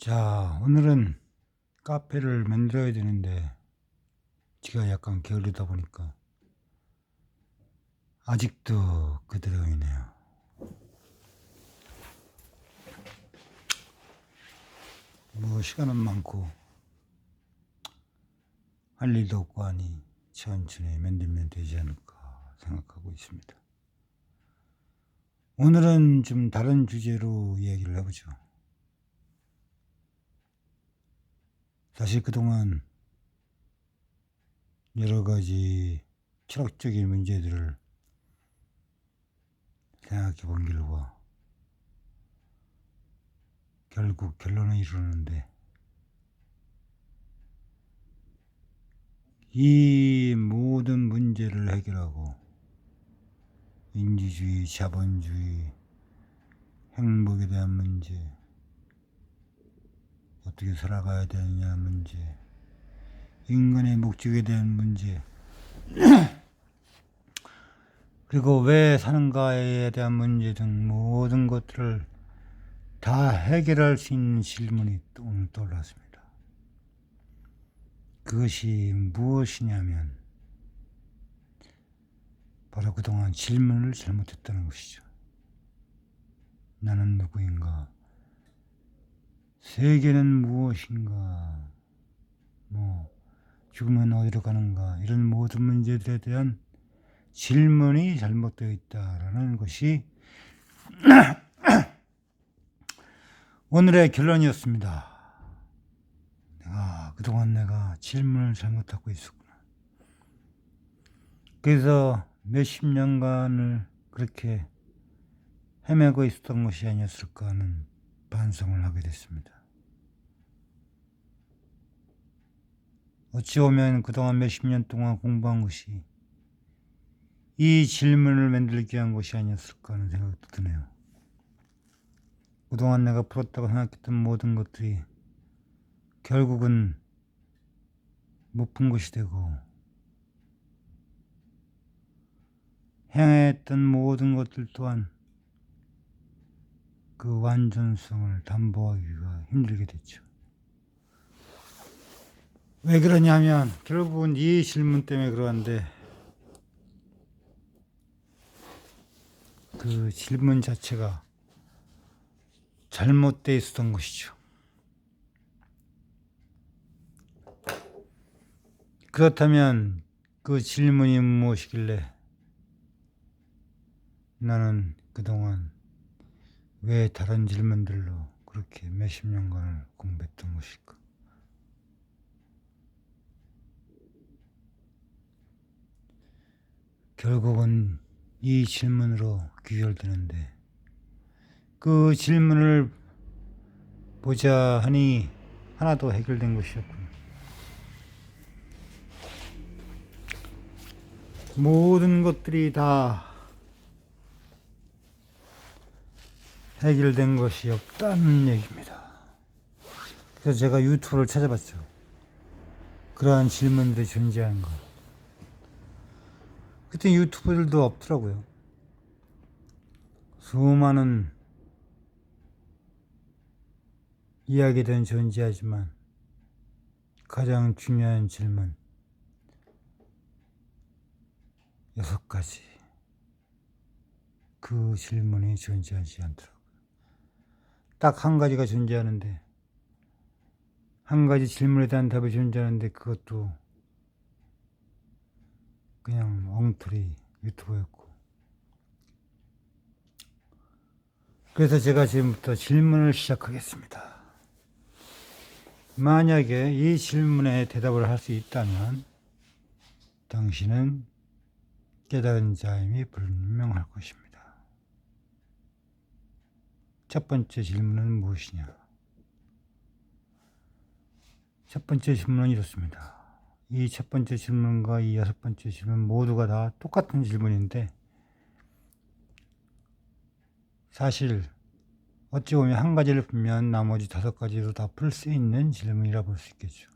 자, 오늘은 카페를 만들어야 되는데 지가 약간 게으르다 보니까 아직도 그대로이네요. 뭐 시간은 많고 할 일도 없고 하니 천천히 만들면 되지 않을까 생각하고 있습니다. 오늘은 좀 다른 주제로 이야기를 해보죠. 사실 그동안 여러 가지 철학적인 문제들을 생각해 본 결과 결국 결론을 이루는데, 이 모든 문제를 해결하고 인지주의, 자본주의, 행복에 대한 문제, 어떻게 살아가야 되느냐 문제, 인간의 목적에 대한 문제, 그리고 왜 사는가에 대한 문제 등 모든 것들을 다 해결할 수 있는 질문이 오늘 떠올랐습니다. 그것이 무엇이냐면 바로 그동안 질문을 잘못했다는 것이죠. 나는 누구인가? 세계는 무엇인가? 죽으면 어디로 가는가? 이런 모든 문제들에 대한 질문이 잘못되어 있다라는 것이 오늘의 결론이었습니다. 그동안 내가 질문을 잘못하고 있었구나. 그래서 몇십 년간을 그렇게 헤매고 있었던 것이 아니었을까 하는 반성을 하게 됐습니다. 어찌 보면 그동안 몇십 년 동안 공부한 것이 이 질문을 만들기 위한 것이 아니었을까 하는 생각도 드네요. 그동안 내가 풀었다고 생각했던 모든 것들이 결국은 못 푼 것이 되고, 행했던 모든 것들 또한 그 완전성을 담보하기가 힘들게 됐죠. 왜 그러냐면 결국은 이 질문 때문에 그러는데, 그 질문 자체가 잘못되어 있었던 것이죠. 그렇다면 그 질문이 무엇이길래 나는 그동안 왜 다른 질문들로 그렇게 몇십 년간을 공부했던 것일까? 결국은 이 질문으로 귀결되는데, 그 질문을 보자 하니 하나도 해결된 것이었군요. 모든 것들이 다 해결된 것이 없다는 얘기입니다. 그래서 제가 유튜브를 찾아봤죠. 그러한 질문들이 존재하는 것. 그때 유튜브들도 없더라고요. 수많은 이야기들은 존재하지만 가장 중요한 질문 6가지, 그 질문이 존재하지 않더라고요. 딱 한 가지가 존재하는데, 한 가지 질문에 대한 답이 존재하는데 그것도 그냥 엉터리 유튜브였고, 그래서 제가 지금부터 질문을 시작하겠습니다. 만약에 이 질문에 대답을 할 수 있다면 당신은 깨달은 자임이 분명할 것입니다. 첫 번째 질문은 무엇이냐? 첫 번째 질문은 이렇습니다. 이 첫 번째 질문과 이 6번째 질문 모두가 다 똑같은 질문인데, 사실 어찌 보면 한 가지를 풀면 나머지 5가지도 다 풀 수 있는 질문이라 볼 수 있겠죠.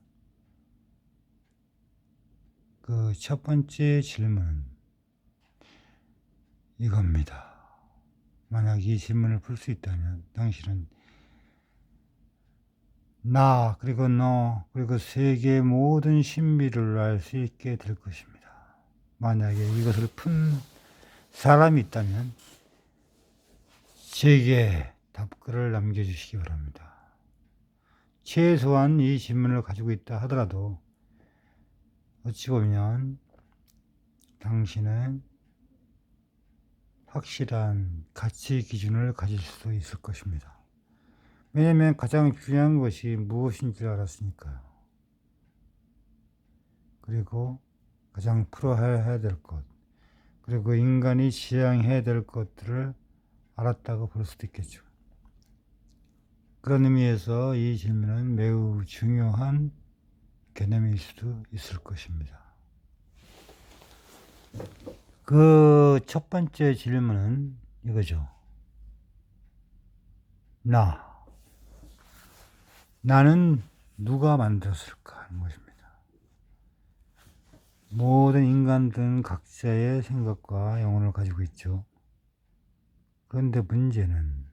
그 첫 번째 질문은 이겁니다. 만약 이 질문을 풀 수 있다면 당신은 나, 그리고 너, 그리고 세계의 모든 신비를 알 수 있게 될 것입니다. 만약에 이것을 푼 사람이 있다면 제게 답글을 남겨주시기 바랍니다. 최소한 이 질문을 가지고 있다 하더라도 어찌 보면 당신은 확실한 가치 기준을 가질 수도 있을 것입니다. 왜냐하면 가장 중요한 것이 무엇인지 알았으니까요. 그리고 가장 풀어야 될 것, 그리고 인간이 지향해야 될 것들을 알았다고 볼 수도 있겠죠. 그런 의미에서 이 질문은 매우 중요한 개념일 수도 있을 것입니다. 그 첫 번째 질문은 이거죠. 나는 누가 만들었을까 하는 것입니다. 모든 인간들은 각자의 생각과 영혼을 가지고 있죠. 그런데 문제는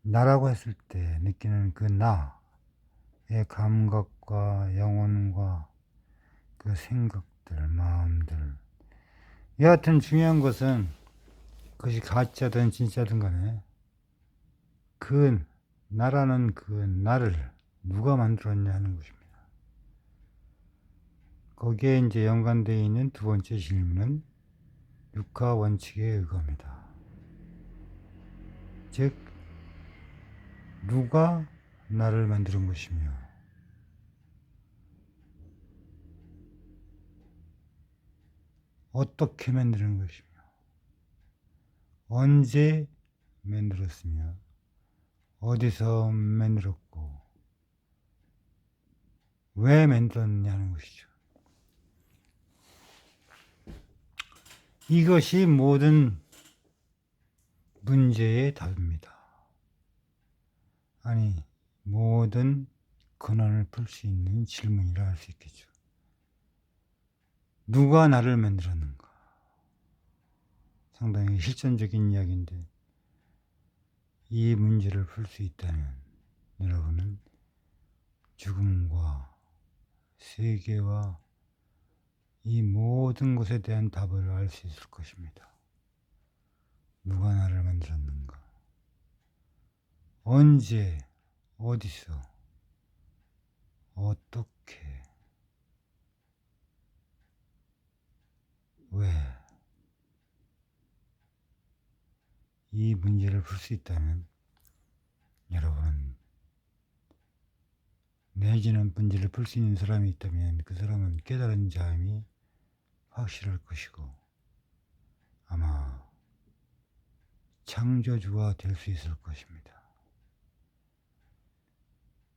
나라고 했을 때 느끼는 그 나의 감각과 영혼과 그 생각들, 마음들, 여하튼 중요한 것은 그것이 가짜든 진짜든 간에 그 나라는 그 나를 누가 만들었냐 하는 것입니다. 거기에 이제 연관되어 있는 두 번째 질문은 육하 원칙에 의거합니다. 즉, 누가 나를 만드는 것이며, 어떻게 만드는 것이며, 언제 만들었으며, 어디서 만들었고, 왜 만들었냐는 것이죠. 이것이 모든 문제의 답입니다. 아니, 모든 근원을 풀 수 있는 질문이라 할 수 있겠죠. 누가 나를 만들었는가? 상당히 실존적인 이야기인데, 이 문제를 풀 수 있다면 여러분은 죽음과 세계와 이 모든 것에 대한 답을 알 수 있을 것입니다. 누가 나를 만들었는가? 언제, 어디서, 어떻게, 왜? 이 문제를 풀 수 있다면 여러분, 내지는 문제를 풀 수 있는 사람이 있다면 그 사람은 깨달은 자임이 확실할 것이고 아마 창조주가 될 수 있을 것입니다.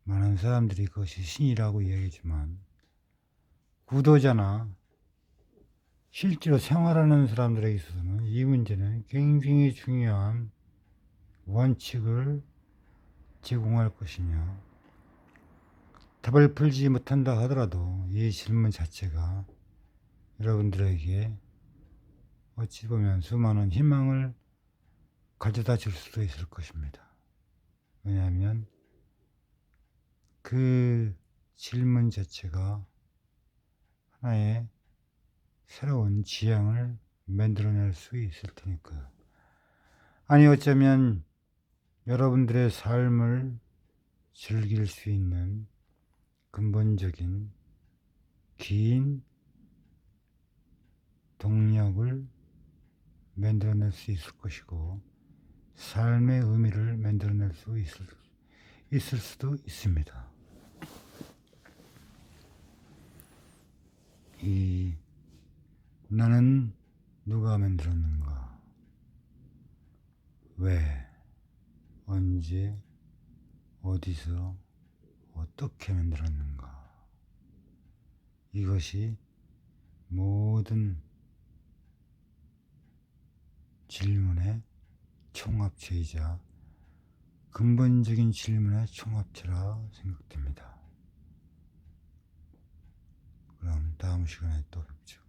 많은 사람들이 그것이 신이라고 이야기하지만 구도자나 실제로 생활하는 사람들에게 있어서는 이 문제는 굉장히 중요한 원칙을 제공할 것이며 답을 풀지 못한다 하더라도 이 질문 자체가 여러분들에게 어찌 보면 수많은 희망을 가져다 줄 수도 있을 것입니다. 왜냐하면 그 질문 자체가 하나의 새로운 지향을 만들어낼 수 있을 테니까요. 아니 어쩌면 여러분들의 삶을 즐길 수 있는 근본적인 긴 동력을 만들어낼 수 있을 것이고 삶의 의미를 만들어낼 수 있을 수도 있습니다. 이 나는 누가 만들었는가? 왜? 언제? 어디서? 어떻게 만들었는가? 이것이 모든 질문의 총합체이자 근본적인 질문의 총합체라 생각됩니다. 그럼 다음 시간에 또 뵙죠.